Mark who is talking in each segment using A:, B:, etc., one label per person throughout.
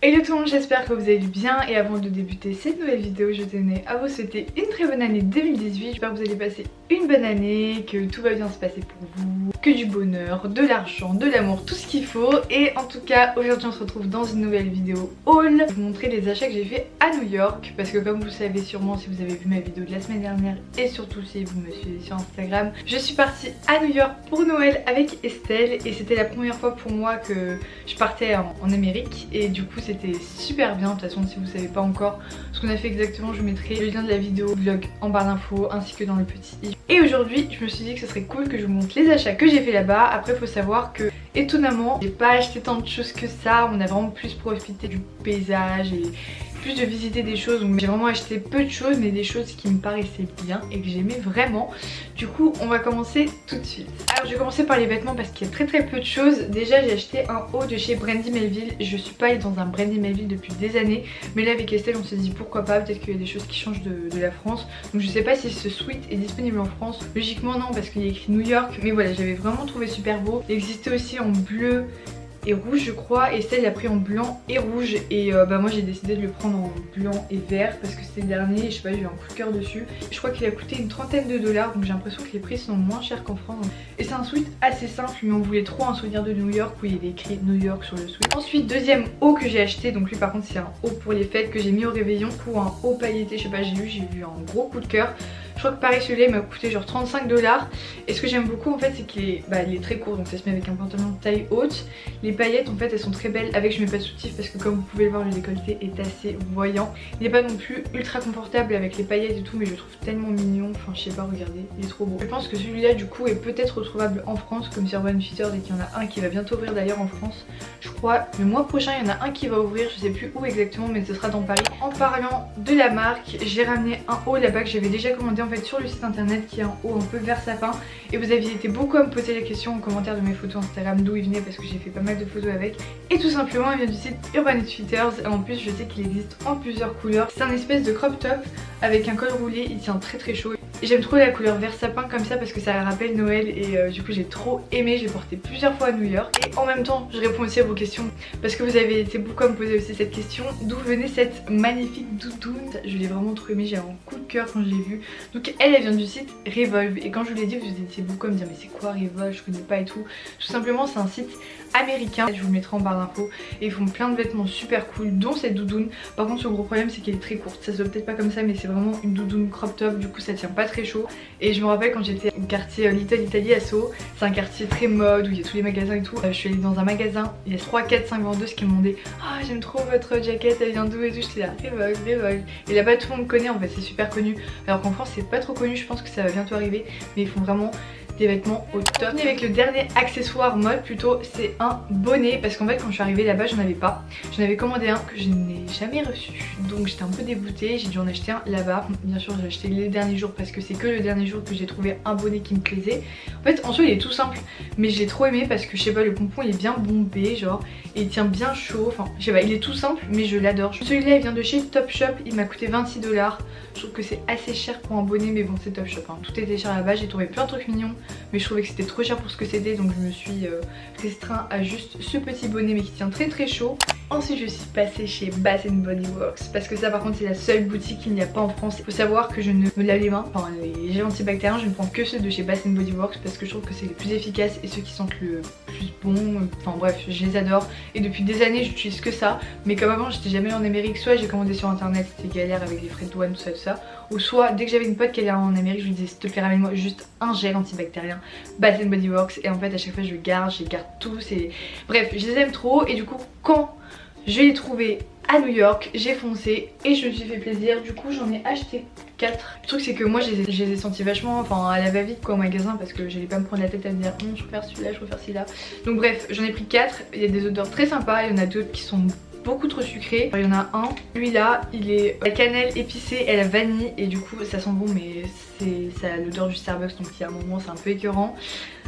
A: Hello tout le monde, j'espère que vous allez bien et avant de débuter cette nouvelle vidéo, je tenais à vous souhaiter une très bonne année 2018. J'espère que vous allez passer une bonne année, que tout va bien se passer pour vous, que du bonheur, de l'argent, de l'amour, tout ce qu'il faut. Et en tout cas, aujourd'hui on se retrouve dans une nouvelle vidéo haul. Je vais vous montrer les achats que j'ai fait à New York parce que comme vous le savez sûrement si vous avez vu ma vidéo de la semaine dernière et surtout si vous me suivez sur Instagram, je suis partie à New York pour Noël avec Estelle et c'était la première fois pour moi que je partais en Amérique et du coup c'était super bien. De toute façon si vous savez pas encore ce qu'on a fait exactement, je vous mettrai le lien de la vidéo vlog en barre d'infos ainsi que dans le petit i. Et aujourd'hui je me suis dit que ce serait cool que je vous montre les achats que j'ai fait là-bas. Après faut savoir que étonnamment j'ai pas acheté tant de choses que ça, on a vraiment plus profité du paysage et plus de visiter des choses, donc j'ai vraiment acheté peu de choses mais des choses qui me paraissaient bien et que j'aimais vraiment. Du coup on va commencer tout de suite. Alors je vais commencer par les vêtements parce qu'il y a très peu de choses. Déjà j'ai acheté un haut de chez Brandy Melville. Je suis pas allée dans un Brandy Melville depuis des années, mais là avec Estelle on s'est dit pourquoi pas, peut-être qu'il y a des choses qui changent de la France. Donc je sais pas si ce sweat est disponible en France. Logiquement non parce qu'il y a écrit New York, mais voilà j'avais vraiment trouvé super beau. Il existait aussi en bleu et rouge je crois, et Estelle l'a pris en blanc et rouge et moi j'ai décidé de le prendre en blanc et vert parce que c'était le dernier et je sais pas, j'ai eu un coup de cœur dessus. Je crois qu'il a coûté une trentaine de dollars, donc j'ai l'impression que les prix sont moins chers qu'en France. Et c'est un sweat assez simple mais on voulait trop un souvenir de New York où il y avait écrit New York sur le sweat. Ensuite deuxième haut que j'ai acheté, donc lui par contre c'est un haut pour les fêtes que j'ai mis au réveillon, pour un haut pailleté, je sais pas, j'ai eu un gros coup de cœur. Je crois que pareil celui-là il m'a coûté genre 35 dollars. Et ce que j'aime beaucoup en fait c'est qu'il est très court, donc ça se met avec un pantalon de taille haute. Les paillettes en fait elles sont très belles avec, je mets pas de soutif parce que comme vous pouvez le voir le décolleté est assez voyant. Il n'est pas non plus ultra confortable avec les paillettes et tout, mais je le trouve tellement mignon, enfin je sais pas, regardez, il est trop beau. Je pense que celui-là du coup est peut-être retrouvable en France comme sur Urban Fitter et qu'il y en a un qui va bientôt ouvrir d'ailleurs en France. Je crois le mois prochain il y en a un qui va ouvrir, je sais plus où exactement mais ce sera dans Paris. En parlant de la marque, j'ai ramené un haut là-bas que j'avais déjà commandé en fait sur le site internet, qui est un haut un peu vert sapin, et vous aviez été beaucoup à me poser la question en commentaire de mes photos Instagram d'où il venait parce que j'ai fait pas mal de photos avec, et tout simplement il vient du site Urban Outfitters et en plus je sais qu'il existe en plusieurs couleurs. C'est un espèce de crop top avec un col roulé, il tient très chaud et j'aime trop la couleur vert sapin comme ça parce que ça rappelle Noël et du coup j'ai trop aimé, j'ai porté plusieurs fois à New York et en même temps je réponds aussi à vos questions parce que vous avez été beaucoup à me poser aussi cette question, d'où venait cette magnifique doudoune. Je l'ai vraiment trop aimé, j'ai un coup de cœur quand je l'ai vue. Donc elle vient du site Revolve et quand je vous l'ai dit vous étiez beaucoup à me dire mais c'est quoi Revolve, je connais pas et tout. Tout simplement c'est un site américain, je vous le mettrai en barre d'infos, et ils font plein de vêtements super cool dont cette doudoune. Par contre le gros problème c'est qu'elle est très courte, ça se voit peut-être pas comme ça mais c'est vraiment une doudoune crop top, du coup ça tient pas très chaud. Et je me rappelle quand j'étais au quartier Little Italy à Soho, c'est un quartier très mode où il y a tous les magasins et tout. Je suis allée dans un magasin, il y a 3, 4, 5 vendeuses qui m'ont demandé ah j'aime trop votre jaquette, elle vient d'où et tout. J'étais là Revolve. Et là-bas tout le monde connaît en fait, c'est super connu, alors qu'en France c'est pas trop connu, je pense que ça va bientôt arriver, mais ils font vraiment des vêtements au top. Et avec le dernier accessoire mode plutôt, c'est un bonnet parce qu'en fait quand je suis arrivée là-bas j'en avais pas. J'en avais commandé un que je n'ai jamais reçu, donc j'étais un peu dégoûtée, j'ai dû en acheter un là-bas. Bien sûr j'ai acheté les derniers jours parce que c'est que le dernier jour que j'ai trouvé un bonnet qui me plaisait. En fait en soi il est tout simple mais je l'ai trop aimé parce que je sais pas, le pompon il est bien bombé genre et il tient bien chaud, enfin je sais pas, il est tout simple mais je l'adore. Celui-là il vient de chez Topshop, il m'a coûté 26 dollars. Je trouve que c'est assez cher pour un bonnet mais bon c'est Topshop hein. Tout était cher là-bas, j'ai trouvé plein de trucs mignons mais je trouvais que c'était trop cher pour ce que c'était, donc je me suis restreint à juste ce petit bonnet mais qui tient très chaud. Ensuite je suis passée chez Bath Body Works parce que ça par contre c'est la seule boutique qu'il n'y a pas en France. Il faut savoir que je ne me lave les mains, enfin les gels antibactériens je ne prends que ceux de chez Bath Body Works parce que je trouve que c'est les plus efficaces et ceux qui sentent le plus bon. Enfin bref je les adore et depuis des années j'utilise que ça, mais comme avant j'étais jamais allée en Amérique, soit j'ai commandé sur internet, c'était galère avec les frais de douane tout ça, ou soit dès que j'avais une pote qui allait en Amérique je lui disais s'il te plaît ramène-moi juste un gel antibactérien Bath Body Works, et en fait à chaque fois je garde tous et bref je les aime trop. Et du coup quand je l'ai trouvé à New York, j'ai foncé et je me suis fait plaisir, du coup j'en ai acheté 4. Le truc c'est que moi je les ai sentis vachement, enfin à la va-vite quoi au magasin parce que j'allais pas me prendre la tête à me dire je préfère celui-là, je préfère celui-là. Donc bref j'en ai pris 4, il y a des odeurs très sympas, il y en a d'autres qui sont beaucoup trop sucré. Il y en a un, lui là, il est la cannelle épicée et la vanille et du coup ça sent bon mais ça a l'odeur du Starbucks donc il y a un moment c'est un peu écœurant.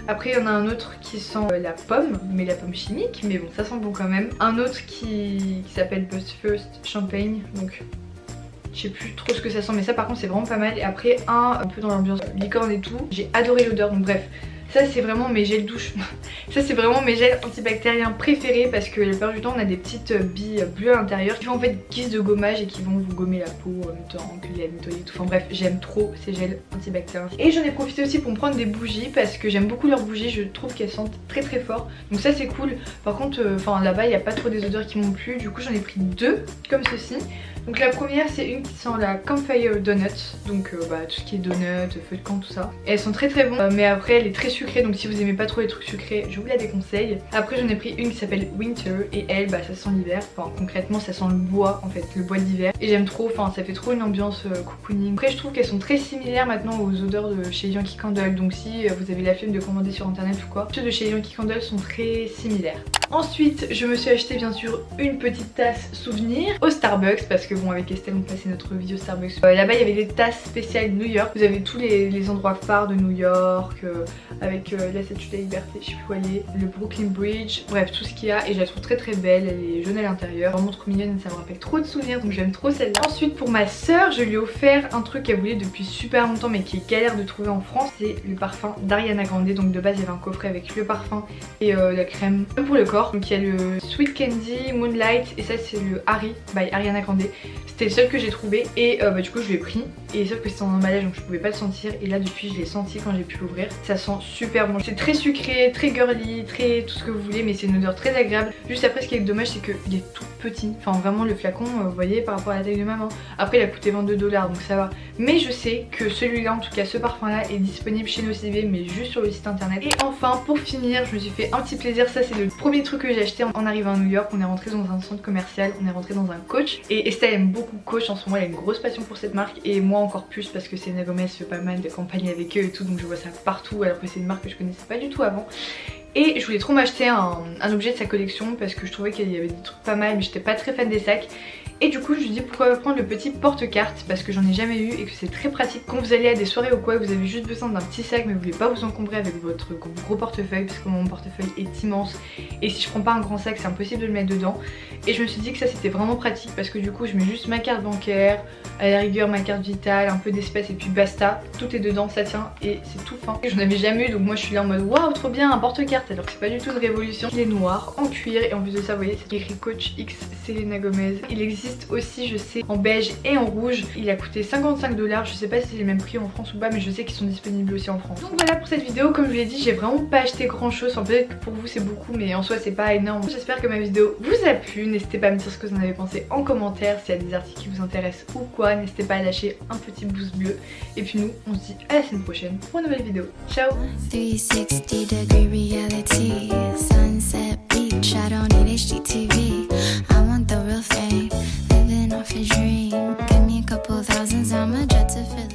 A: Après il y en a un autre qui sent la pomme, mais la pomme chimique, mais bon ça sent bon quand même. Un autre qui s'appelle Buzz First Champagne, donc je sais plus trop ce que ça sent mais ça par contre c'est vraiment pas mal. Et après un peu dans l'ambiance licorne et tout, j'ai adoré l'odeur, donc bref Ça c'est vraiment mes gels douche. Ça c'est vraiment mes gels antibactériens préférés parce que la plupart du temps on a des petites billes bleues à l'intérieur qui font en fait guise de gommage et qui vont vous gommer la peau en même temps que les nettoyer tout. Enfin bref, j'aime trop ces gels antibactériens. Et j'en ai profité aussi pour me prendre des bougies parce que j'aime beaucoup leurs bougies, je trouve qu'elles sentent très très fort. Donc ça c'est cool. Par contre, là-bas il n'y a pas trop des odeurs qui m'ont plu. Du coup j'en ai pris deux comme ceci. Donc la première c'est une qui sent la Campfire Donut. Donc tout ce qui est donut, feu de camp, tout ça. Et elles sont très très bonnes. Mais après elle est très sucrée, donc si vous aimez pas trop les trucs sucrés, je vous la déconseille. Après j'en ai pris une qui s'appelle Winter et elle ça sent l'hiver. Enfin concrètement ça sent le bois en fait, le bois d'hiver. Et j'aime trop, enfin ça fait trop une ambiance cocooning. Après je trouve qu'elles sont très similaires maintenant aux odeurs de chez Yankee Candle. Donc si vous avez la flemme de commander sur internet ou quoi, ceux de chez Yankee Candle sont très similaires. Ensuite je me suis acheté bien sûr une petite tasse souvenir au Starbucks parce que bon avec Estelle on passait notre vie au Starbucks. Là-bas il y avait les tasses spéciales New York. Vous avez tous les endroits phares de New York avec la Statue de la Liberté, je sais plus où elle est, le Brooklyn Bridge, bref tout ce qu'il y a et je la trouve très très belle, elle est jaune à l'intérieur, vraiment trop mignonne, ça me rappelle trop de souvenirs donc j'aime trop celle-là. Ensuite pour ma soeur je lui ai offert un truc qu'elle voulait depuis super longtemps mais qui est galère de trouver en France, c'est le parfum d'Ariana Grande. Donc de base il y avait un coffret avec le parfum et la crème pour le corps. Donc il y a le Sweet Candy, Moonlight et ça c'est le Harry by Ariana Grande. C'était le seul que j'ai trouvé et du coup je l'ai pris et sauf que c'était en emballage donc je pouvais pas le sentir et là depuis je l'ai senti quand j'ai pu l'ouvrir. Ça sent super bon, c'est très sucré, très girly, très tout ce que vous voulez mais c'est une odeur très agréable. Juste après ce qui est dommage c'est qu'il est tout petit, enfin vraiment le flacon vous voyez par rapport à la taille de ma main. Après il a coûté 22 $ donc ça va. Mais je sais que celui-là en tout cas ce parfum là est disponible chez Nocibé mais juste sur le site internet. Et enfin pour finir je me suis fait un petit plaisir, ça c'est le premier truc que j'ai acheté en arrivant à New York. On est rentré dans un centre commercial, on est rentré dans un Coach et Estelle aime beaucoup Coach en ce moment, elle a une grosse passion pour cette marque et moi encore plus parce que Selena Gomez fait pas mal de campagnes avec eux et tout donc je vois ça partout alors que c'est une marque que je connaissais pas du tout avant. Et je voulais trop m'acheter un objet de sa collection parce que je trouvais qu'il y avait des trucs pas mal mais j'étais pas très fan des sacs. Et du coup je me suis dit pourquoi pas prendre le petit porte-carte parce que j'en ai jamais eu et que c'est très pratique quand vous allez à des soirées ou quoi, vous avez juste besoin d'un petit sac mais vous voulez pas vous encombrer avec votre gros portefeuille parce que mon portefeuille est immense et si je prends pas un grand sac c'est impossible de le mettre dedans. Et je me suis dit que ça c'était vraiment pratique parce que du coup je mets juste ma carte bancaire, à la rigueur ma carte vitale, un peu d'espèces et puis basta, tout est dedans, ça tient et c'est tout fin. J'en avais jamais eu donc moi je suis là en mode waouh trop bien un porte-carte alors que c'est pas du tout une révolution. Il est noir, en cuir et en plus de ça vous voyez c'est écrit Coach X Selena Gomez. Il existe aussi je sais en beige et en rouge, il a coûté 55 $, je sais pas si c'est les mêmes prix en France ou pas mais je sais qu'ils sont disponibles aussi en France. Donc voilà pour cette vidéo, comme je vous l'ai dit j'ai vraiment pas acheté grand chose, enfin peut-être que pour vous c'est beaucoup mais en soi c'est pas énorme. J'espère que ma vidéo vous a plu, n'hésitez pas à me dire ce que vous en avez pensé en commentaire, s'il y a des articles qui vous intéressent ou quoi, n'hésitez pas à lâcher un petit pouce bleu et puis nous on se dit à la semaine prochaine pour une nouvelle vidéo. Ciao.
B: 360 degree reality, sunset beach, I don't need HGTV, I want the real thing, living off a dream, give me a couple thousands, I'm a jet to Philippines.